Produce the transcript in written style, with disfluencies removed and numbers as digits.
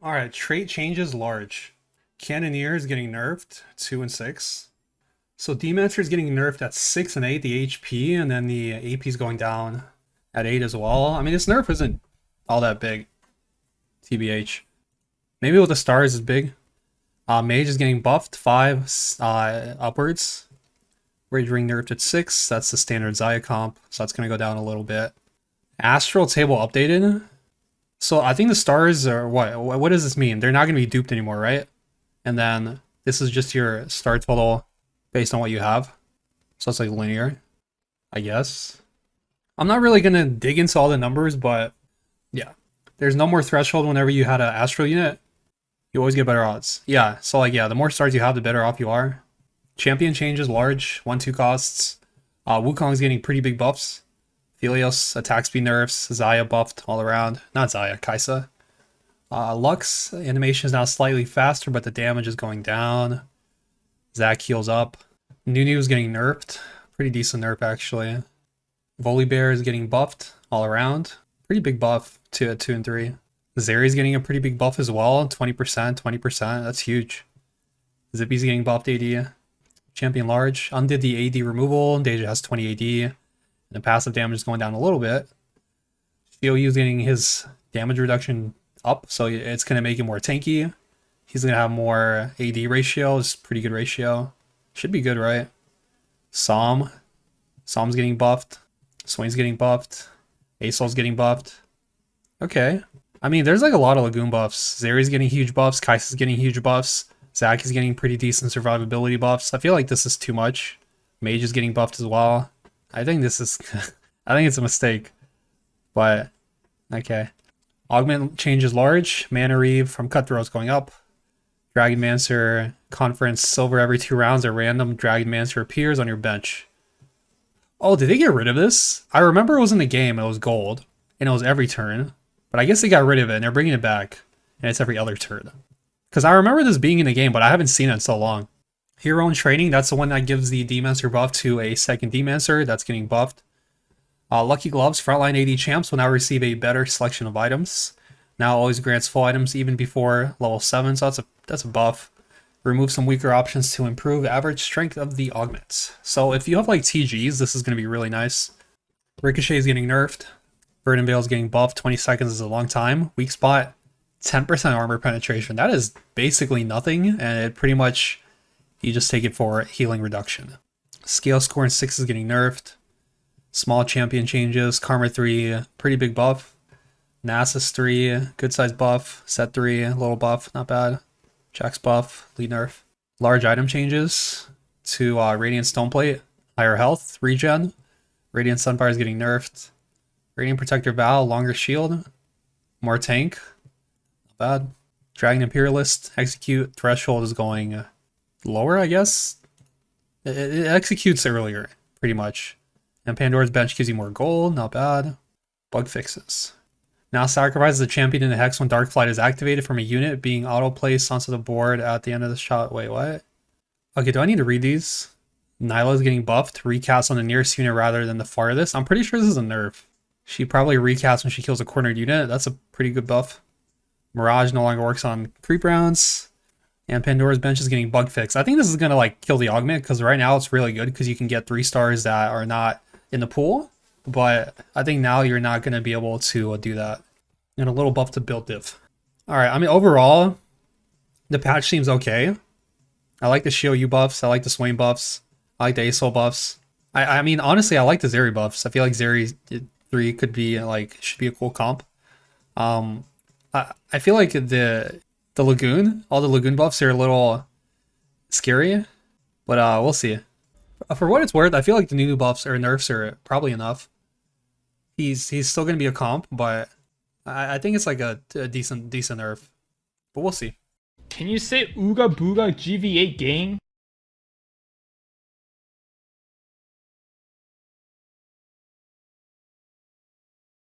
Alright, trait changes large. Cannoneer is getting nerfed, 2 and 6. So Demancer is getting nerfed at 6 and 8, the HP, and then the AP is going down at 8 as well. I mean, this nerf isn't all that big, TBH. Maybe with the stars is big. Mage is getting buffed, 5 upwards. Rage Ring nerfed at 6, that's the standard Xayah comp, so that's going to go down a little bit. Astral table updated. So I think the stars are, what does this mean? They're not going to be duped anymore, right? And then this is just your star total based on what you have. So it's like linear, I guess. I'm not really going to dig into all the numbers, but yeah. There's no more threshold whenever you had an astral unit. You always get better odds. Yeah, so like, yeah, the more stars you have, the better off you are. Champion changes large, 1-2 costs. Wukong's getting pretty big buffs. Helios, attack speed nerfs, Xayah buffed all around. Not Xayah, Kaisa. Lux, animation is now slightly faster, but the damage is going down. Zac heals up. Nunu is getting nerfed. Pretty decent nerf, actually. Volibear is getting buffed all around. Pretty big buff, 2 and 3. Zeri's getting a pretty big buff as well, 20%, 20%. That's huge. Zippy's getting buffed AD. Champion large. Undid the AD removal. Deja has 20 AD. And the passive damage is going down a little bit. Shioyu is getting his damage reduction up, so it's going to make him more tanky. He's going to have more AD ratio. It's pretty good ratio. Should be good, right? Som's getting buffed. Swain's getting buffed. Asol's getting buffed. Okay. I mean, there's like a lot of Lagoon buffs. Zeri's getting huge buffs. Kaisa's getting huge buffs. Zac is getting pretty decent survivability buffs. I feel like this is too much. Mage is getting buffed as well. I think this is... I think it's a mistake. But, okay. Augment changes large. Mana Reeve from Cutthroat is going up. Dragonmancer Conference Silver every 2 rounds. A random Dragonmancer appears on your bench. Oh, did they get rid of this? I remember it was in the game. It was gold. And it was every turn. But I guess they got rid of it and they're bringing it back. And it's every other turn. Because I remember this being in the game, but I haven't seen it in so long. Hero in Training, that's the one that gives the Demancer buff to a second Demancer. That's getting buffed. Lucky Gloves, frontline AD champs will now receive a better selection of items. Now always grants full items even before level 7, so that's a buff. Remove some weaker options to improve average strength of the augments. So if you have like TGs, this is going to be really nice. Ricochet is getting nerfed. Verdant Veil is getting buffed. 20 seconds is a long time. Weak spot, 10% armor penetration. That is basically nothing, and it pretty much... You just take it for healing reduction. Scale score in 6 is getting nerfed. Small champion changes. Karma 3, pretty big buff. Nasus 3, good size buff. Set 3, little buff, not bad. Jax buff, lead nerf. Large item changes to Radiant Stoneplate. Higher health, regen. Radiant Sunfire is getting nerfed. Radiant Protector Vow, longer shield. More tank. Not bad. Dragon Imperialist, execute. Threshold is going... lower, I guess. It executes earlier, pretty much. And Pandora's Bench gives you more gold, not bad. Bug fixes. Now sacrifices the champion in the hex when Dark Flight is activated from a unit being auto-placed onto the board at the end of the shot. Wait, what? Okay, do I need to read these? Nyla is getting buffed. Recast on the nearest unit rather than the farthest. I'm pretty sure this is a nerf. She probably recasts when she kills a cornered unit. That's a pretty good buff. Mirage no longer works on creep rounds. And Pandora's Bench is getting bug fixed. I think this is going to like kill the augment because right now it's really good because you can get 3 stars that are not in the pool. But I think now you're not going to be able to do that. And a little buff to build div. Alright, I mean overall, the patch seems okay. I like the Shioyu buffs. I like the Swain buffs. I like the Asol buffs. I mean, honestly, I like the Zeri buffs. I feel like Zeri 3 could be like, should be a cool comp. I feel like the Lagoon, all the Lagoon buffs are a little scary, but we'll see. For what it's worth, I feel like the Nunu buffs or nerfs are probably enough. He's still going to be a comp, but I think it's like a decent nerf. But we'll see. Can you say Ooga Booga GV8 gang?